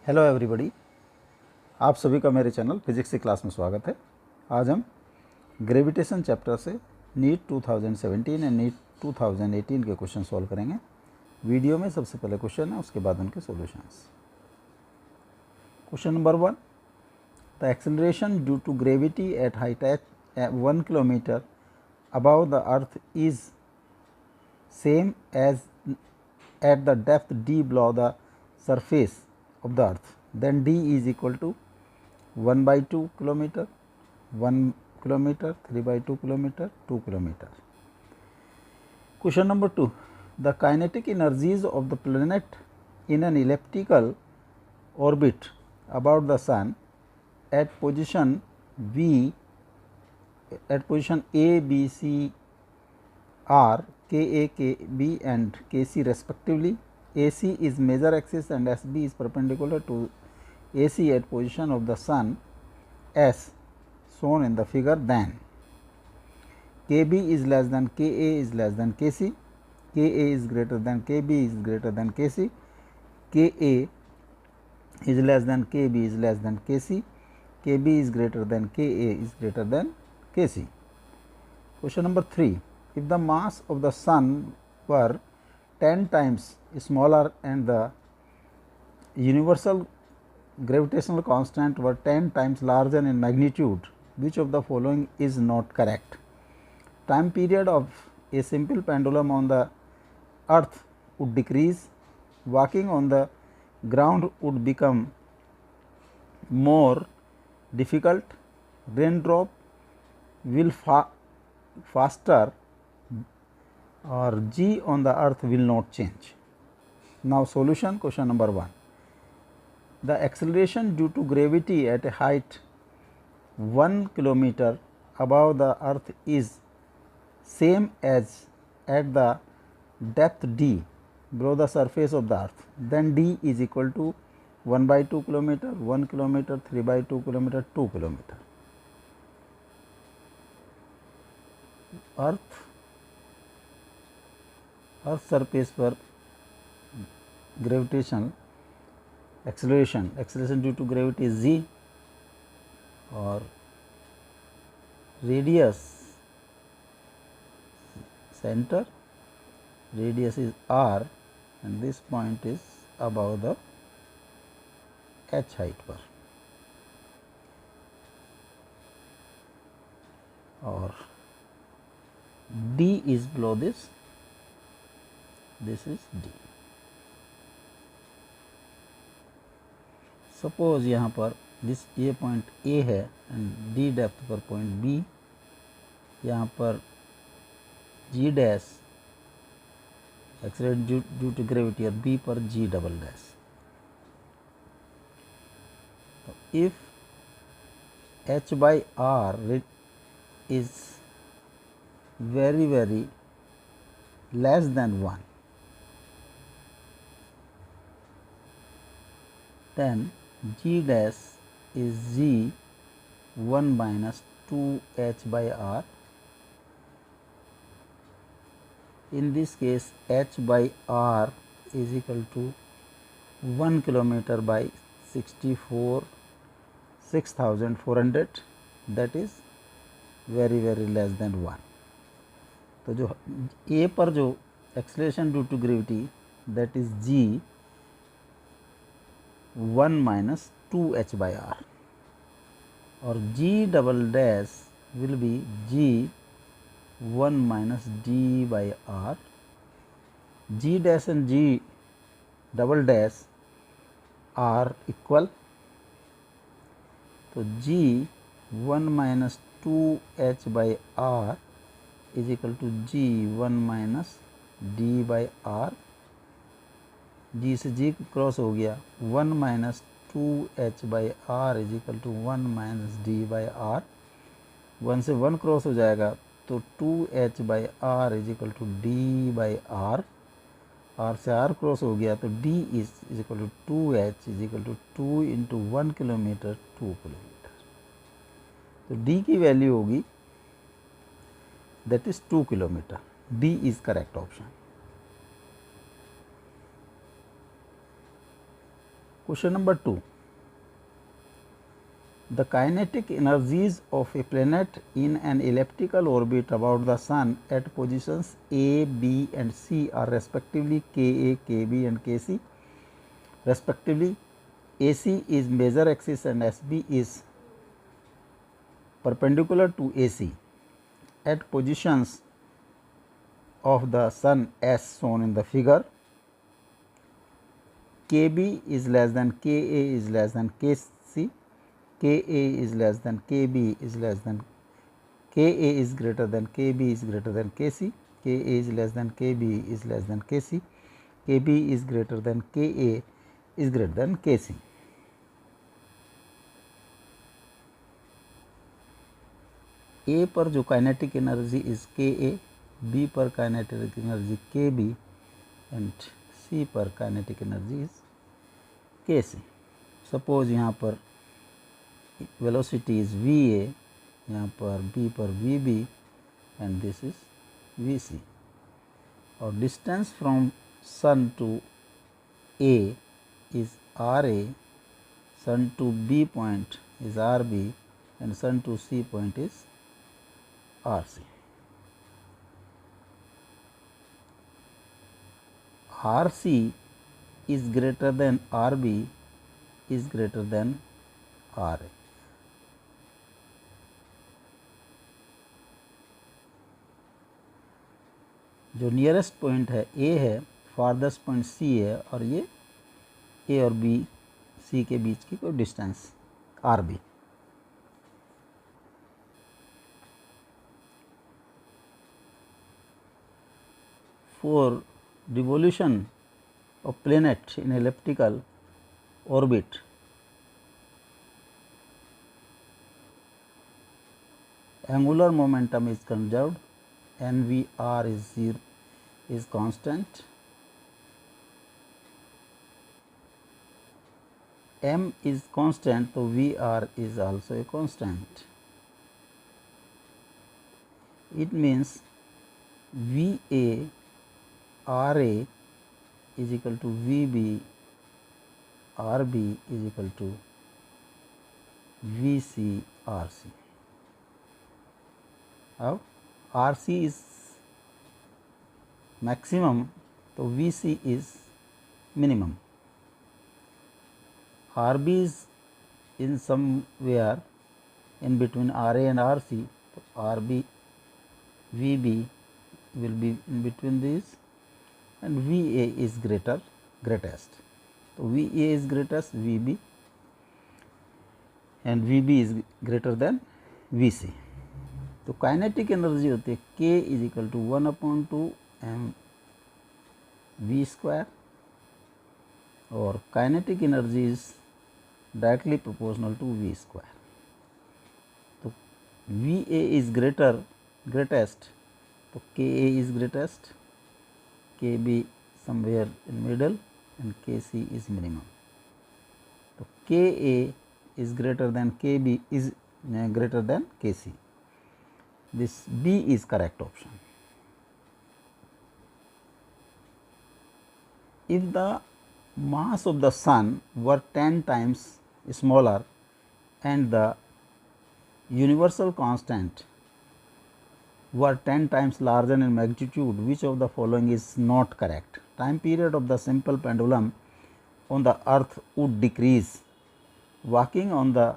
Hello everybody, आप सभी का मेरे चैनल फिजिक्स की क्लास में स्वागत है। आज हम ग्रेविटेशन चैप्टर से नीट 2017 एंड नीट 2018 के क्वेश्चन सॉल्व करेंगे। वीडियो में सबसे पहले क्वेश्चन है, उसके बाद उनके solutions. Question number 1, the acceleration due to gravity at height 1 kilometre above the earth is same as at the depth d below the surface of the earth, then d is equal to 1 by 2 kilometer, 1 kilometer, 3 by 2 kilometer, 2 kilometer. Question number 2, the kinetic energies of the planet in an elliptical orbit about the sun at position b, at position a, b, c are Ka, Kb and Kc respectively. AC is major axis and SB is perpendicular to AC at position of the sun S shown in the figure. Then Kb is less than Ka is less than Kc, Ka is greater than Kb is greater than Kc, Ka is less than Kb is less than Kc, Kb is greater than Ka is greater than Kc. Question number 3, if the mass of the sun were 10 times smaller and the universal gravitational constant were 10 times larger in magnitude, which of the following is not correct? Time period of a simple pendulum on the earth would decrease, walking on the ground would become more difficult, raindrop will faster, or G on the earth will not change. Now solution. Question number 1, the acceleration due to gravity at a height 1 kilometer above the earth is same as at the depth d below the surface of the earth, then d is equal to 1 by 2 kilometer, 1 kilometer, 3 by 2 kilometer, 2 kilometer. Earth surface पर gravitational acceleration due to gravity z और radius centre radius is r and this point is above the h height पर, और d is below this is d. Suppose यहाँ पर ये point A है and d depth पर point B, यहाँ पर G dash accelerate due to gravity और B पर G double dash. If h by r is very less than 1, then G dash is G 1 minus 2h by r. In this case h by r is equal to 1 kilometer by 6,400, that is very less than 1. तो जो A पर जो acceleration due to gravity that is G 1 minus 2h by r, और G double dash will be G 1 minus D by r. G dash and G double dash are equal, तो G 1 minus 2h by r is equal to G 1 minus D by r. G से G cross हो गया, 1 minus 2h by r is equal to 1 minus D by r. 1 से 1 cross हो जाएगा तो 2h by r is equal to D by r. r से r cross हो गया तो D is equal to 2h is equal to 2 into 1 kilometre 2 kilometre. तो D की वैल्यू होगी that is 2 kilometer. D is correct option. Question number 2. The kinetic energies of a planet in an elliptical orbit about the Sun at positions A, B and C are respectively Ka, Kb and Kc. Respectively, AC is major axis and SB is perpendicular to AC. At positions of the Sun as shown in the figure, Kb is less than Ka is less than Kc, Ka is less than Kb is less than Ka is greater than Kb is greater than Kc, Ka is less than Kb is less than Kc, Kb is greater than Ka is greater than Kc. A पर जो kinetic energy is Ka, B पर kinetic energy Kb and C पर kinetic energy is Kc. Suppose यहाँ पर velocity is Va, यहाँ पर B पर Vb and this is Vc. और distance from sun to A is Ra, sun to B point is Rb and sun to C point is Rc. Rc is greater than Rb is greater than Ra. जो nearest point है A है, farthest point C है और ये A और B C के बीच की कोई distance Rb. For revolution of planet in elliptical orbit, angular momentum is conserved, NVR is constant, M is constant, so VR is also a constant. It means VA Ra is equal to Vb Rb is equal to Vc Rc. अब Rc is maximum, तो Vc is minimum. Rb is in somewhere in between Ra and Rc, so Rb Vb will be in between these, and Va is greatest. So Va is greatest Vb and Vb is greater than Vc. तो kinetic energy होती है K is equal to 1/2 mv² और kinetic energy is directly proportional to v². तो Va is greatest, तो Ka is greatest, Kb somewhere in middle and Kc is minimum. तो Ka is greater than Kb is greater than Kc. This B is correct option. If the mass of the sun were 10 times smaller and the universal constant were 10 times larger in magnitude, which of the following is not correct? Time period of the simple pendulum on the earth would decrease. Walking on the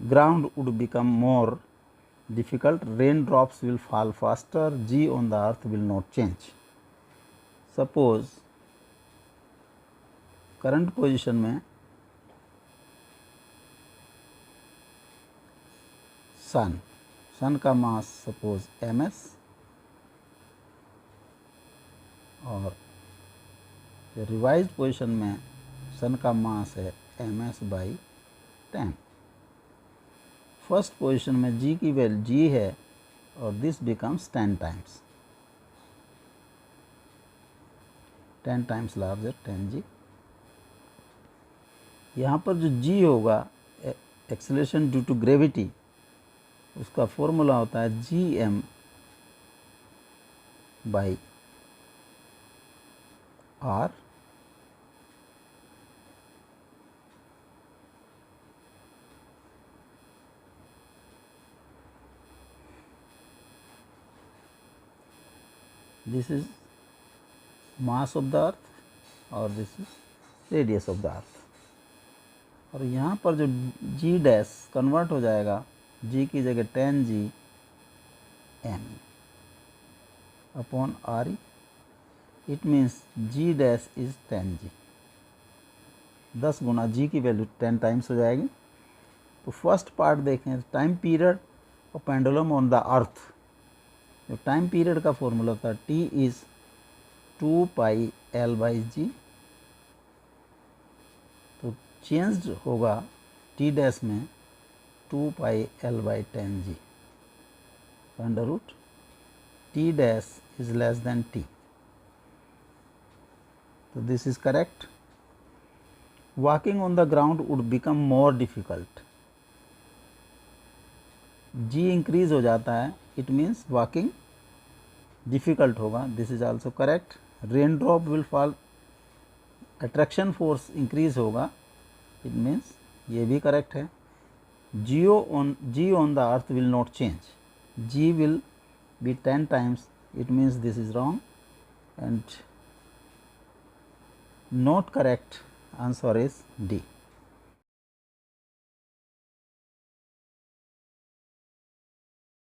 ground would become more difficult. Raindrops will fall faster. G on the earth will not change. Suppose current position में सन का मास suppose ms और revise position में सन का मास है ms/10. First position में g की value g है और this becomes 10 times larger 10g. यहाँ पर जो g होगा एक्सेलरेशन ड्यू टू ग्रेविटी, उसका फॉर्मूला होता है gm/r this is mass of the earth और this is radius of the earth। और यहाँ पर जो g डैश कन्वर्ट हो जाएगा g की जगह 10g m upon r, it means g dash is 10g, 10 गुना g की वैल्यू 10 टाइम्स हो जाएगी। तो फर्स्ट पार्ट देखें, टाइम पीरियड और पेंडुलम ऑन द अर्थ। जो टाइम पीरियड का फॉर्मूला था t is 2 pi l by g, तो चेंज्ड होगा t डैश में 2 pi l by 10g, under root t dash is less than t। तो this is correct. Walking on the ground would become more difficult, g increase हो जाता है, it means walking difficult होगा, this is also correct. Rain drop will fall, attraction force increase होगा, it means ये भी correct है। g on the earth will not change, g will be 10 times, it means this is wrong and not correct answer is D.